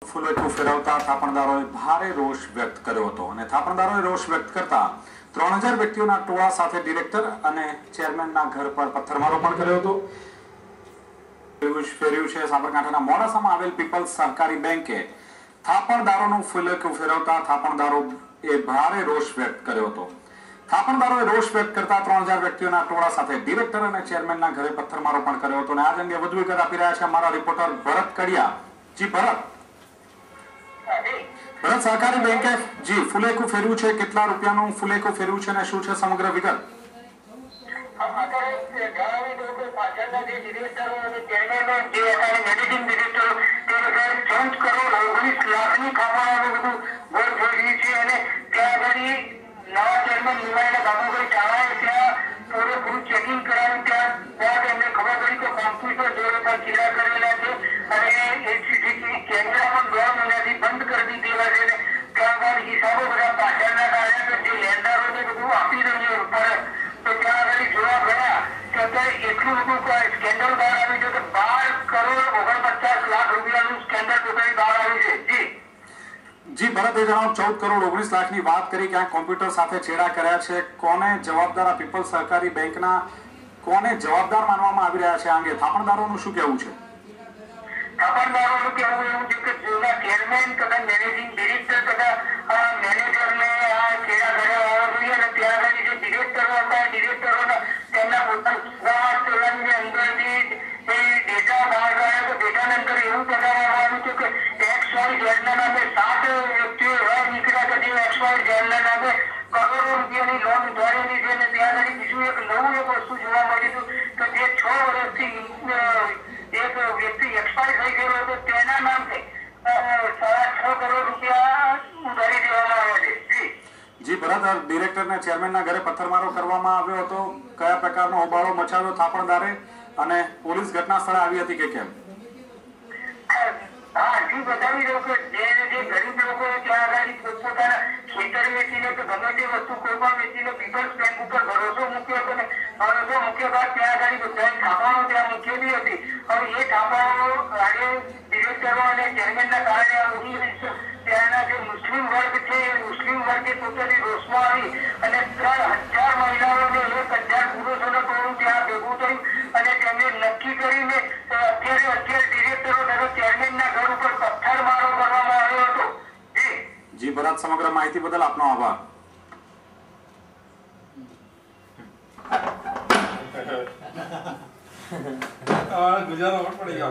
ફુલેકું ફેરવતા થાપણદારોએ ભારે રોષ વ્યક્ત કર્યો હતો અને થાપણદારોએ રોષ વ્યક્ત કરતા 3000 વ્યક્તિઓના ટોળા સાથે ડિરેક્ટર અને ચેરમેનના ઘર પર પથ્થરમારો પણ કર્યો હતો। ફેર્યું છે સાબરકાંઠાના મોડાસામાં આવેલ પીપલ્સ સહકારી બેંકે થાપણદારોનું ફુલેકું ફેરવતા થાપણદારોએ ભારે રોષ વ્યક્ત કર્યો હતો। થાપણદારોએ રોષ વ્યક્ત કરતા 3000 વ્યક્તિઓના ટોળા સાથે ડિરેક્ટર અને ચેરમેનના ઘરે પથ્થરમારો પણ કર્યો હતો અને આ અંગે વધુ વિગત આપી રહ્યા છે અમારા રિપોર્ટર ભરત કડિયા। જી ભરત, सहकारी बैंक जी फुलेकू फेरव्યું છે, કેટલા રૂપિયાનું ફુલેકું ફેરવ્યું છે અને શું છે સમગ્ર વિગત? जी भरत, ये जनाब 14 करोड़ 19 लाख ની વાત કરી, ક્યાં કોમ્પ્યુટર સાથે છેડા કર્યા છે, કોને જવાબદાર આ પીપલ્સ સહકારી બેંકના કોને જવાબદાર માનવામાં આવી રહ્યા છે? આ અંગે થાપણદારોનું શું કહેવું છે? થાપણદારોનું કહેવું એવું છે કે જેના ચેરમેન તથા મેનેજિંગ ડિરેક્ટર તથા મેનેજરને આ છેડા કર્યા હોવા જોઈએ અને ત્યાં આગળ જે ડિરેક્ટરો હતા ડિરેક્ટરોના તેમના પોતાના ચલણની અંદરથી એ ડેટા બહાર આવ્યા તો ડેટાની અંદર એવું બતાવવામાં આવ્યું છે કે XY જેલના નામે 7 વ્યક્તિઓ એવા નીકળ્યા કે જે XY જેલના નામે કરોડો રૂપિયાની લોન ઉધારેલી છે અને ત્યાં આગળ બીજું એક નવું એક વસ્તુ જોવા મળ્યું હતું કે જે 6 વર્ષથી एक व्यक्ति एक्सपायर થઈ ગયો હતો તેના નામે 6.5 કરોડ રૂપિયા ઉધારી દેવામાં આવ્યા છે। જી ભરત, ડિરેક્ટર ને ચેરમેનના ઘરે પથ્થરમારો કરવામાં આવ્યો હતો, કયા પ્રકારનો હોબાળો મચાવ્યો થાપણદારે અને પોલીસ ઘટના સ્થળે આવી હતી કે કેમ? હા, જી બતાવી દો કે જે ગરીબ લોકો ત્યાં આગળ પોતપોતાના ખેતર વેચીને કે ગમે તે વસ્તુ કોઈ પણ વેચીને પીપલ્સ બેંક ઉપર ભરોસો મૂક્યો હતો ને ભરોસો મૂક્યા બાદ ત્યાં આગળ બધા થાપાઓ ત્યાં મૂકેલી હતી। હવે એ થાપાઓ આજે ડિરેક્ટરો અને ચેરમેનના કારણે ત્યાંના જે મુસ્લિમ વર્ગ છે એ મુસ્લિમ વર્ગે ટોટલી રોષમાં આવી અને 3000 મહિલાઓને 1000 પુરુષોનું ટોળું ત્યાં ભેગું થયું અને તેમને નક્કી કરીને અત્યારે ડિરેક્ટરો તથા ચેરમેનના ઘર ઉપર પથ્થરમારો કરવામાં આવ્યો હતો। જી ભરત, સમગ્ર માહિતી બદલ આપનો આભાર। गुजारा और पड़ेगा।